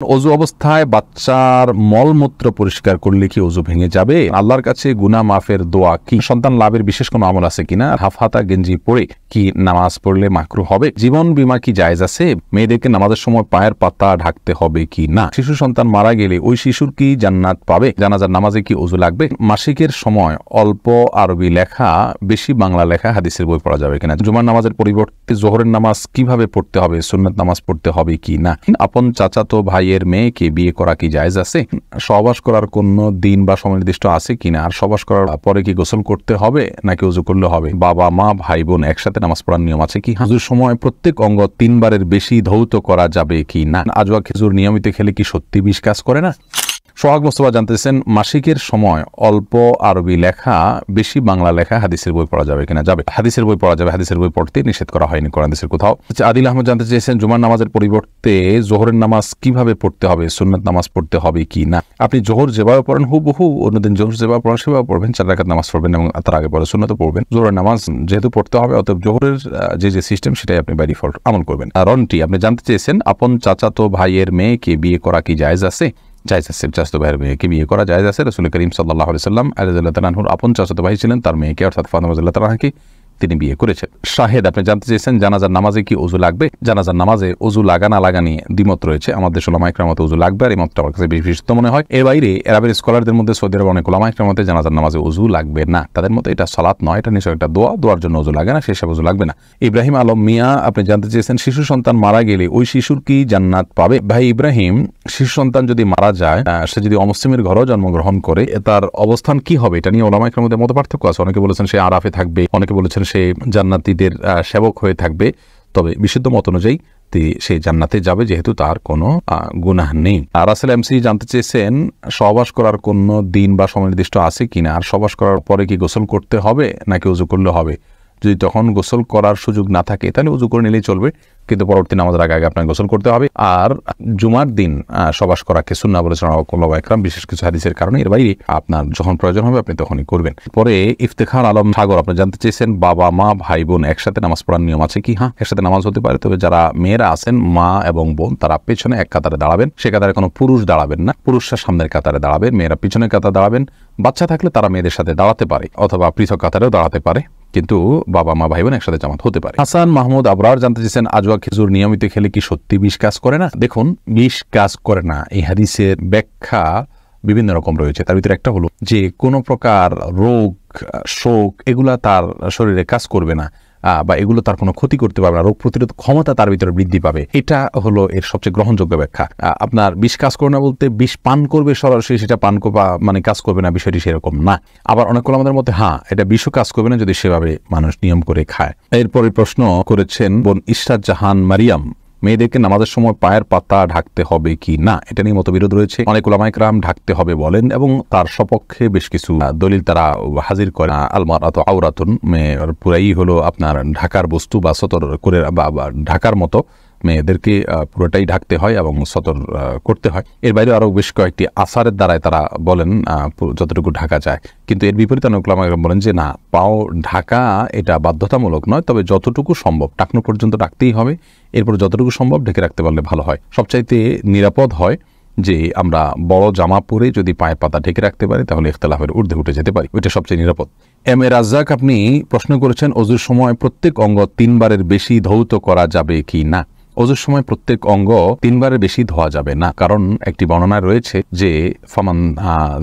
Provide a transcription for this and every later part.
অজু অবস্থায় বাচ্চার মলমূত্র পরিষ্কার করলে কি অজু ভেঙে যাবে? আল্লাহর কাছে গুনাহ মাফের দোয়া কি? সন্তান লাভের বিশেষ কোনো আমল আছে কিনা? হাফহাতা গেঞ্জি পরে কি নামাজ পড়লে মাকরুহ হবে? জীবন বীমা কি জায়েজ আছে? মেয়েদেরকে নামাজের সময় পায়ের পাতা ঢাকতে হবে কি না? শিশু সন্তান মারা গেলে ওই শিশুর কি জান্নাত পাবে? জানাজার নামাজে কি অজু লাগবে? মাসিকের সময় অল্প আরবি লেখা বেশি বাংলা লেখা হাদিসের বই পড়া যাবে কিনা? জুমার নামাজের পরিবর্তে জোহরের নামাজ কিভাবে পড়তে হবে? সুন্নাত নামাজ পড়তে হবে কি না? আপন চাচাতো ভাই এর মেয়েকে বিয়ে করা কি জায়েজ আছে? সহবাস করার কোনো দিন বা সময় নির্দিষ্ট আছে কিনা? আর সহবাস করার পরে কি গোসল করতে হবে নাকি ওযু করলে হবে? বাবা মা ভাই বোন একসাথে নামাজ পড়ার নিয়ম আছে কি? ওযুর সময় প্রত্যেক অঙ্গ 3 বারের বেশি ধৌত করা যাবে কি না? আজওয়া খেজুর নিয়মিত খেলে কি সত্যি বিষ কাজ করে না? সোহাগ মোস্তফা জানতেছেন মাসিকের সময় অল্প আরবি লেখা বেশি বাংলা লেখা হাদিসের বই পড়া যাবে কিনা? যাবে, হাদিসের বই পড়া যাবে। হাদিসের বই পড়তে নিষেধ করা হয়নি কোরআন হাদিসের কোথাও। আদিল আহমদ জানতে চেয়েছেন জুমার নামাজের পরিবর্তে জোহরের নামাজ কিভাবে পড়তে হবে? সুন্নাত নামাজ পড়তে হবে কি না? আপনি জোহর যেভাবে পড়েন হুবহু অন্যদিন জোহর যেভাবে পড়েন সেভাবে পড়বেন, 4 রাকাত নামাজ পড়বেন এবং তার আগে পরে সুন্নাতও পড়বেন। জোহরের নামাজ যেহেতু পড়তে হবে অতএব জোহরের যে সিস্টেম সেটাই আপনি বাই ডিফল্ট আমল করবেন। আর রনটি আপনি জানতে চেয়েছেন আপন চাচাতো ভাইয়ের মেয়েকে বিয়ে করা কি জায়েজ আছে? জায়েজ আছে। চাচাতো ভাইয়ের মেয়েকে বিয়ে করা জায়েজ আছে। রাসূল করিম সাল্লাল্লাহু আলাইহি ওয়াসাল্লাম আলী রাদিয়াল্লাহু তাআলার আপন চাচাতো ভাই ছিলেন, তার মেয়েকে অর্থাৎ ফাতেমা রাদিয়াল্লাহু তাআলাকে তিনি বিয়ে করেছেন। শাহেদ আপনি জানতে চেয়েছেন জানাজার নামাজে কি ওযু লাগবে? জানাজার নামাজে ওযু লাগা না লাগা নিয়ে দ্বিমত রয়েছে। আমাদের উলামা ইকরামের মতে ওযু লাগবে, আর এই মতটা আমার কাছে বিশিষ্ট মনে হয়। এর বাইরে আরবের স্কলারদের মধ্যে সৌদি আরবের অনেক উলামা ইকরামের মতে জানাজার নামাজে ওযু লাগবে না। তাদের মতে এটা সালাত নয়, এটা নিশ্চয় একটা দোয়া, দোয়ার জন্য ওযু লাগে না, সেই সব ওযু লাগবে না। ইব্রাহিম আলম মিয়া আপনি জানতে চেয়েছেন শিশু সন্তান মারা গেলে ওই শিশুর কি জান্নাত পাবে? ভাই ইব্রাহিম, শিশু সন্তান যদি মারা যায়, সে যদি অমুসলিমের ঘরেও জন্মগ্রহণ করে, তার অবস্থান কি হবে? এটা নিয়ে উলামা ইকরামের মধ্যে মতপার্থক্য আছে। অনেকে বলেছেন সে আরাফে থাকবে, অনেকে বলেছেন সে জান্নাতীদের সেবক হয়ে থাকবে। তবে বিশুদ্ধ মত অনুযায়ী সে জান্নাতে যাবে যেহেতু তার কোনো গুনাহ নেই। আর রাসেল এমসি জানতে চেয়েছেন সহবাস করার কোনো দিন বা সময় নির্দিষ্ট আছে কিনা? আর সহবাস করার পরে কি গোসল করতে হবে নাকি ওযু করলে হবে? যদি তখন গোসল করার সুযোগ না থাকে তাহলে ওযু করে নিলেই চলবে, কিন্তু পরবর্তী নামাজের আগে আপনাকে গোসল করতে হবে। আর জুমার দিন সহবাস করাকে সুন্নাহ বলেছেন উলামা ইকরাম বিশেষ কিছু হাদিসের কারণে। এর বাইরে আপনার যখন প্রয়োজন হবে আপনি তখনই করবেন। পরে ইফতেখার আলম সাগর আপনি জানতে চেয়েছেন বাবা মা ভাই বোন একসাথে নামাজ পড়ার নিয়ম আছে কি? হ্যাঁ, একসাথে নামাজ হতে পারে, তবে যারা মেয়েরা আছেন মা এবং বোন তারা পেছনে এক কাতারে দাঁড়াবেন। সে কাতারে কোনো পুরুষ দাঁড়াবেন না, পুরুষরা সামনের কাতারে দাঁড়াবেন, মেয়েরা পিছনের কাতারে দাঁড়াবেন। বাচ্চা থাকলে তারা মেয়েদের সাথে দাঁড়াতে পারে অথবা পৃথক কাতারেও দাঁড়াতে পারে, কিন্তু বাবা মা ভাই বোন একসাথে জামাত হতে পারে। হাসান মাহমুদ আবরার জানতে চেয়েছেন আজওয়া খেজুর নিয়মিত খেলে কি সত্যি বিষ কাজ করে না? দেখুন, বিষ কাজ করে না এই হাদিসের ব্যাখ্যা বিভিন্ন রকম রয়েছে। তার ভিতরে একটা হলো যে কোনো প্রকার রোগ শোক এগুলা তার শরীরে কাজ করবে না বা এগুলো তার কোনো ক্ষতি করতে পারবে না, রোগ প্রতিরোধ ক্ষমতা তার ভিতরে বৃদ্ধি পাবে। এটা হলো এর সবচেয়ে গ্রহণযোগ্য ব্যাখ্যা। আপনার বিষ কাজ করে না বলতে বিষ পান করবে সরাসরি সেটা পান মানে কাজ করবে না, বিষয়টি সেরকম না। আবার অনেক আমাদের মধ্যে এটা বিষও কাজ করবে না যদি সেভাবে মানুষ নিয়ম করে খায়। এরপরে প্রশ্ন করেছেন বোন ইশরাত জাহান মারিয়াম, মেয়েদেরকে নামাজের সময় পায়ের পাতা ঢাকতে হবে কি না? এটা নিয়ে মতবিরোধ রয়েছে। অনেক উলামা ইকরাম ঢাকতে হবে বলেন এবং তার সপক্ষে বেশ কিছু দলিল তারা হাজির করে। আলমারাতু আওরাতুন, মেয়ের পুরাই হলো আপনার ঢাকার বস্তু বা সতর করে বা ঢাকার মতো মেয়েদেরকে পুরোটাই ঢাকতে হয় এবং সতর করতে হয়। এর বাইরে আরো বেশ কয়েকটি আসারের দ্বারাই তারা বলেন যতটুকু ঢাকা যায়, কিন্তু এর বিপরীতে অনেক উলামা ইকরাম বলেন যে না, পাও ঢাকা এটা বাধ্যতামূলক নয়, তবে যতটুকু সম্ভব টাকনু পর্যন্ত ডাকতেই হবে, এরপর যতটুকু সম্ভব ঢেকে রাখতে পারলে ভালো হয়। সবচাইতে নিরাপদ হয় যে আমরা বড় জামা পরে যদি পায়ের পাতা ঢেকে রাখতে পারি তাহলে ইখতিলাফের ঊর্ধ্বে উঠে যেতে পারি, ওইটা সবচেয়ে নিরাপদ। এম এ রাজ্জাক আপনি প্রশ্ন করেছেন অজুর সময় প্রত্যেক অঙ্গ 3 বারের বেশি ধৌত করা যাবে কি না? অজুর সময় প্রত্যেক অঙ্গ 3 বারের বেশি ধোয়া যাবে না, কারণ একটি বর্ণনায় রয়েছে যে ফামান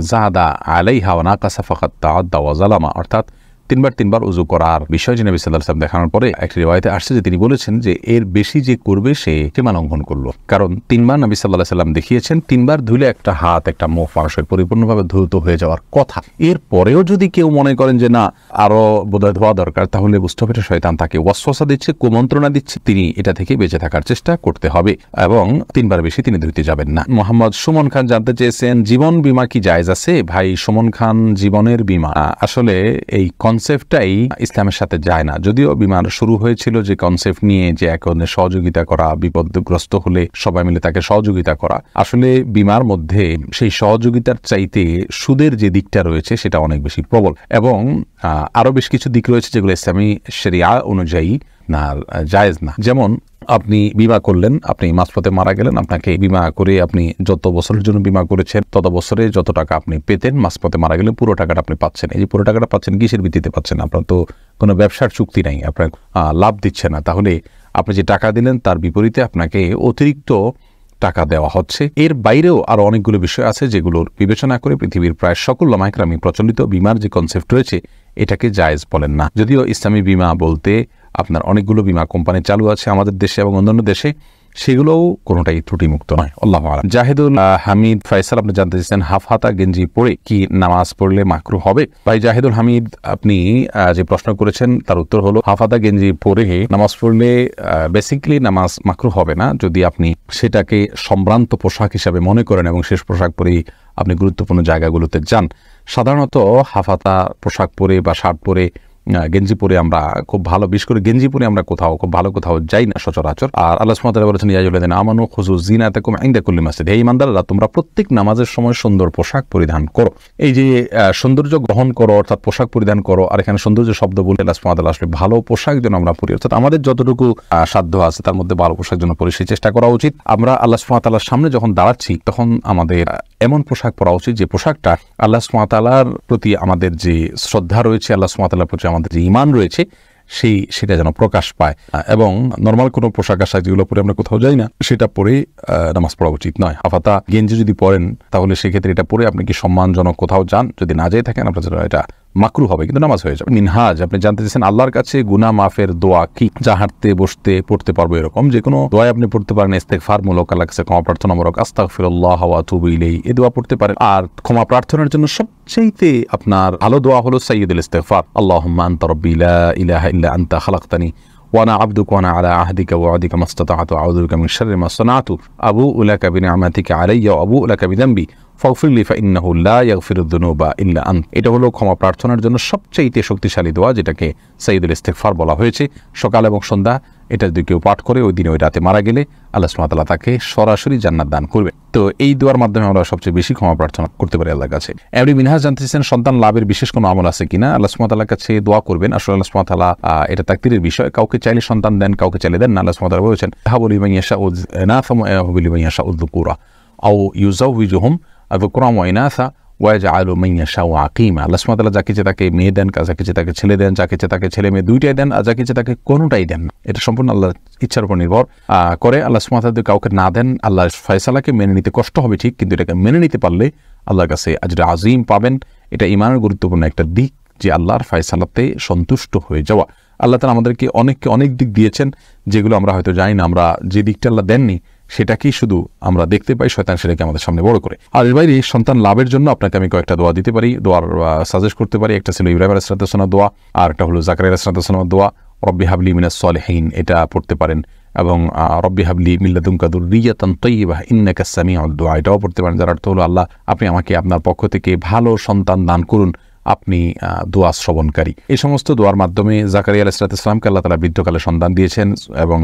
জাদা আলাইহা ওয়া নাকাসা ফাকাদ তাআদ্দা ওয়া যালামা, অর্থাৎ 3 বার উযু করার বিষয় নবী সাল্লাল্লাহু আলাইহি ওয়াসাল্লাম দেখানোর পরে একটি রিওয়ায়াতে আসছে যে তিনি বলেছেন যে এর বেশি যে করবে সে সীমা লঙ্ঘন করলো। কারণ 3 বার নবী সাল্লাল্লাহু আলাইহি ওয়াসাল্লাম দেখিয়েছেন 3 বার ধুলে একটা হাত একটা মুখ মানুষের পরিপূর্ণভাবে ধৌত হয়ে যাওয়ার কথা। এর পরেও যদি কেউ মনে করেন যে না আরো বোধহয় ধোয়া দরকার, তাহলে বুঝতে হবে শয়তান তাকে ওয়াসওয়াসা দিচ্ছে, কুমন্ত্রণা দিচ্ছে। তিনি এটা থেকে বেঁচে থাকার চেষ্টা করতে হবে এবং 3 বার বেশি তিনি ধুইতে যাবেন না। মোহাম্মদ সুমন খান জানতে চেয়েছেন জীবন বীমা কি জায়েজ আছে? ভাই সুমন খান, জীবনের বীমা আসলে এই কনসেপ্টটাই ইসলামের সাথে যায় না। যদিও বিমার শুরু হয়েছিল যে কনসেপ্ট নিয়ে যে এক অন্যের সহযোগিতা করা, বিপদগ্রস্ত হলে সবাই মিলে তাকে সহযোগিতা করা, আসলে বিমার মধ্যে সেই সহযোগিতার চাইতে সুদের যে দিকটা রয়েছে সেটা অনেক বেশি প্রবল এবং আরো বেশ কিছু দিক রয়েছে যেগুলো ইসলামী শরিয়া অনুযায়ী আপনার জায়েজ না। যেমন আপনি বিমা করলেন, আপনি মাঝপথে মারা গেলেন, আপনাকে বিমা করে আপনি যত বছরের জন্য বিমা করেছেন তত বছরে যত টাকা আপনি পেতেন, মাঝপথে মারা গেলে পুরো টাকাটা আপনি পাচ্ছেন। এই যে পুরো টাকাটা পাচ্ছেন কিসের ভিত্তিতে পাচ্ছেন? আপনার তো কোনো ব্যবসার চুক্তি নাই, আপনার লাভ দিচ্ছে না। তাহলে আপনি যে টাকা দিলেন তার বিপরীতে আপনাকে অতিরিক্ত টাকা দেওয়া হচ্ছে। এর বাইরেও আরো অনেকগুলো বিষয় আছে যেগুলোর বিবেচনা করে পৃথিবীর প্রায় সকল উলামায়ে কেরাম প্রচলিত বিমার যে কনসেপ্ট রয়েছে এটাকে জায়েজ বলেন না। যদিও ইসলামী বিমা বলতে আপনার অনেকগুলো বিমা কোম্পানি চালু আছে আমাদের দেশে এবং অন্যান্য দেশে, সেগুলোও কোনোটাই ত্রুটিমুক্ত নয়। আল্লাহু আ'লাম। জাহিদুল হামিদ ফাইসাল আপনি জানতে চাইছেন হাফ হাতা গেঞ্জি পরে কি নামাজ পড়লে মাকরু হবে? ভাই জাহিদুল হামিদ, আপনি যে প্রশ্ন করেছেন তার উত্তর হলো হাফ হাতা গেঞ্জি পরে নামাজ পড়লে বেসিক্যালি নামাজ মাকরু হবে না, যদি আপনি সেটাকে সম্ভ্রান্ত পোশাক হিসাবে মনে করেন এবং শেষ পোশাক পরেই আপনি গুরুত্বপূর্ণ জায়গাগুলোতে যান। সাধারণত হাফ হাতা পোশাক পরে বা শার্ট পরে গেঞ্জি পরে আমরা খুব ভালো, বিশেষ করে গেঞ্জি পরে আমরা খুব ভালো কোথাও যাই না সচরাচর। আর আল্লাহ সুবহানাহু ওয়া তাআলা বলেছেন ইয়া আইয়ুহাল্লাযীনা আমানু খুযু যিনাতাকুম ইনদা কুল্লি মাসজিদ, হে ঈমানদাররা তোমরা প্রত্যেক নামাজের সময় সুন্দর পোশাক পরিধান করো। এই যে সৌন্দর্য গ্রহণ করো অর্থাৎ পোশাক পরিধান করো, আর এখানে সৌন্দর্য শব্দ বলে আল্লাহ সুবহানাহু ওয়া তাআলা আসলে ভালো পোশাক যেন আমরা পরি, অর্থাৎ আমাদের যতটুকু সাধ্য আছে তার মধ্যে ভালো পোশাক যেন পরি সেই চেষ্টা করা উচিত। আমরা আল্লাহ সুবহানাহু ওয়া তাআলার সামনে যখন দাঁড়াচ্ছি তখন আমাদের এমন পোশাক পরা উচিত যে পোশাকটা আল্লাহ সুবহানাহু ওয়া তাআলার প্রতি আমাদের যে শ্রদ্ধা রয়েছে, আল্লাহ সুবহানাহু ওয়া তাআলার প্রতি আমাদের যে ঈমান রয়েছে সেটা যেন প্রকাশ পায়। এবং নরমাল কোনো পোশাক আশাক যেগুলো পরে আমরা কোথাও যাই না সেটা পরে নামাজ পড়া উচিত নয়। হাফাতা গেঞ্জি যদি পরেন তাহলে সেক্ষেত্রে এটা পরে আপনি কি সম্মানজনক কোথাও যান, যদি না যেয়ে থাকেন আপনার এটা মাকরু হবে, কিন্তু নামাজ হয়ে যাবে। মিনহাজ আপনি জানতে চাইছেন আল্লাহর কাছে গুনাহ মাফের দোয়া কি, যা হাঁটতে বসতে পড়তে পারবো এরকম যে কোনো দোয়া আপনি পড়তে পারেন। ইস্তেগফার মূলক, আল্লাহর কাছে ক্ষমা প্রার্থনামূলক, আস্তাগফিরুল্লাহ ওয়া আতুবু ইলাইহি, এই দোয়া পড়তে পারেন। আর ক্ষমা প্রার্থনার জন্য সবচেয়ে আপনার ভালো দোয়া হলো সাইয়্যিদুল ইস্তেগফার, আল্লাহুম্মা আনতা রাব্বি লা ইলাহা ইল্লা আনতা খালাকতানি ওয়া আনা আবদুকা ওয়া আনা আলা আহদিকা ওয়া ওয়াদিকা মাসতাতা'তু আউযু বিকা মিন শাররি মা সানা'তু আবু'ু লাকা বিনি'মাতিকা আলাইয়া ওয়া আবু'ু লাকা বিযামবি ফাগফিরলি ফাইন্নাহু লা ইয়াগফিরুয যুনুবা ইল্লা আন্ত। এটা হলো ক্ষমা প্রার্থনার জন্য সবচেয়ে শক্তিশালী দোয়া, যেটাকে সাইয়্যিদুল ইস্তেগফার বলা হয়েছে। সকাল এবং সন্ধ্যা এটা যদি কেউ পাঠ করে ওই দিনে ওই রাতে মারা গেলে আল্লাহ সুবহানাহু ওয়া তাআলা তাকে সরাসরি জান্নাত দান করবে। তো এই দোয়ার মাধ্যমে আমরা সবচেয়ে বেশি ক্ষমা প্রার্থনা করতে পারি আল্লাহর কাছে। এমনি মিনহাজ জানতে চাইছেন সন্তান লাভের বিশেষ কোনো আমল আছে কিনা? আল্লাহ সুবহানাহু ওয়া তাআলার কাছে দোয়া করবেন। আসলে আল্লাহ সুবহানাহু ওয়া তাআলা এটা তাকদীরের বিষয়, কাউকে চাইলে সন্তান দেন, কাউকে চাইলে দেন না। আল্লাহ সুবহানাহু ওয়া তাআলা বলেছেন হাবু লিমান ইয়াশাউ ইনাসা ওয়া ইয়াহাবু লিমান ইয়াশাউ যুকুরা আও ইউযাউযুহুম যুকরান ওয়া ইনাসা ওয়া ইয়াজআলু মান ইয়াশাউ আকিমা। আল্লাহ সুবহানাহু ওয়া তাআলা যাকে ইচ্ছে তাকে মেয়ে দেন, যাকে ইচ্ছে তাকে ছেলে দেন, যাকে ইচ্ছে তাকে ছেলে মেয়ে দুইটাই দেন, আর যাকে ইচ্ছে তাকে কোনোটাই দেন। এটা সম্পূর্ণ আল্লাহর ইচ্ছার উপর নির্ভর করে। আল্লাহ সুবহানাহু ওয়া তাআলা যদি কাউকে না দেন, আল্লাহর ফয়সালাকে মেনে নিতে কষ্ট হবে ঠিক, কিন্তু এটাকে মেনে নিতে পারলে আল্লাহর কাছে আজরে আজিম পাবেন। এটা ঈমানের গুরুত্বপূর্ণ একটা দিক যে আল্লাহর ফয়সালাতে সন্তুষ্ট হয়ে যাওয়া। আল্লাহ তাআলা আমাদেরকে অনেক দিক দিয়েছেন যেগুলো আমরা হয়তো জানি না। আমরা যে দিকটা আল্লাহ দেননি সেটাকেই শুধু আমরা দেখতে পাই, শয়তান সেটাকে আমাদের সামনে বড় করে। আর এর বাইরে সন্তান লাভের জন্য আপনাকে আমি কয়েকটা দোয়া দিতে পারি, দোয়ার সাজেস্ট করতে পারি। একটা ছিল ইব্রাহিম আলাইহিস সালামের দোয়া, আর একটা হলো জাকারিয়া আলাইহিস সালামের দোয়া, রব্বি হাবলি মিনাস সলিহিন, এটা পড়তে পারেন। এবং রব্বি হাবলি মিন লাদুনকা যুররিয়াতান তাইয়্যিবাহ ইন্নাকাস সামিউদ দুআ, এটাও পড়তে পারেন। যার অর্থ হলো আল্লাহ আপনি আমাকে আপনার পক্ষ থেকে ভালো সন্তান দান করুন, আপনি দোয়া শ্রবণকারী। এই সমস্ত দোয়ার মাধ্যমে জাকারিয়া আলাইহিস সালামকে আল্লাহ তাআলা বৃদ্ধকালে সন্তান দিয়েছেন এবং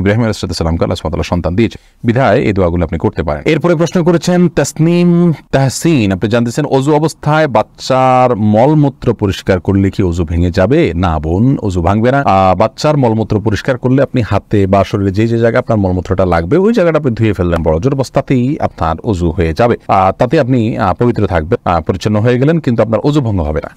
ইব্রাহিম আলাইহিস সালামকে আল্লাহ সুবহানাহু ওয়া তাআলা সন্তান দিয়েছেন, বিধায় এই দোয়াগুলো আপনি করতে পারেন। এরপরে প্রশ্ন করেছেন তাসনিম তাহসিন, আপনি জানতেছেন ওযু অবস্থায় বাচ্চার মলমূত্র পরিষ্কার করলে কি ওযু ভেঙে যাবে? না বোন, ওযু ভাঙবে না। বাচ্চার মলমূত্র পরিষ্কার করলে আপনি হাতে বা শরীরে যে জায়গায় আপনার মলমূত্রটা লাগবে ওই জায়গাটা আপনি ধুয়ে ফেললেন, বড় জোর অবস্থাতেই আপনার ওযু হয়ে যাবে। তাতে আপনি পবিত্র থাকবেন, পরিচ্ছন্ন হয়ে গেলেন, কিন্তু আপনার ওযু ভঙ্গ হবে না।